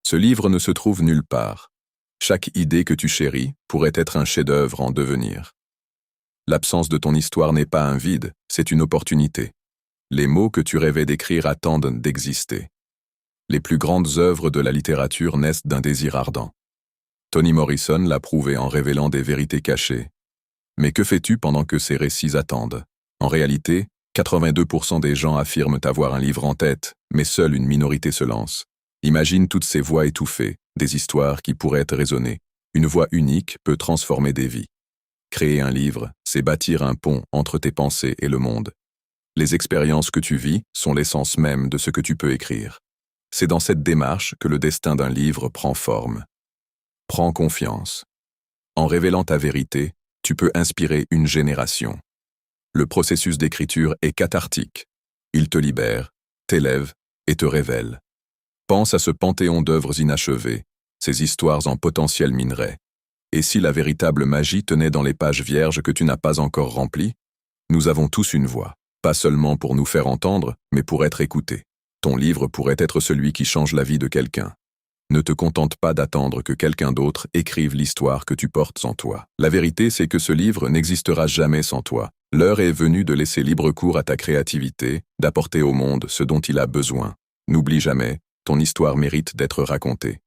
Ce livre ne se trouve nulle part. Chaque idée que tu chéris pourrait être un chef-d'œuvre en devenir. L'absence de ton histoire n'est pas un vide, c'est une opportunité. Les mots que tu rêvais d'écrire attendent d'exister. Les plus grandes œuvres de la littérature naissent d'un désir ardent. Toni Morrison l'a prouvé en révélant des vérités cachées. Mais que fais-tu pendant que ces récits attendent? En réalité, 82% des gens affirment avoir un livre en tête, mais seule une minorité se lance. Imagine toutes ces voix étouffées, des histoires qui pourraient résonner. Une voix unique peut transformer des vies. Créer un livre, c'est bâtir un pont entre tes pensées et le monde. Les expériences que tu vis sont l'essence même de ce que tu peux écrire. C'est dans cette démarche que le destin d'un livre prend forme. Prends confiance. En révélant ta vérité, tu peux inspirer une génération. Le processus d'écriture est cathartique. Il te libère, t'élève et te révèle. Pense à ce panthéon d'œuvres inachevées, ces histoires en potentiel minerai. Et si la véritable magie tenait dans les pages vierges que tu n'as pas encore remplies? Nous avons tous une voix, pas seulement pour nous faire entendre, mais pour être écoutés. Ton livre pourrait être celui qui change la vie de quelqu'un. Ne te contente pas d'attendre que quelqu'un d'autre écrive l'histoire que tu portes en toi. La vérité, c'est que ce livre n'existera jamais sans toi. L'heure est venue de laisser libre cours à ta créativité, d'apporter au monde ce dont il a besoin. N'oublie jamais, ton histoire mérite d'être racontée.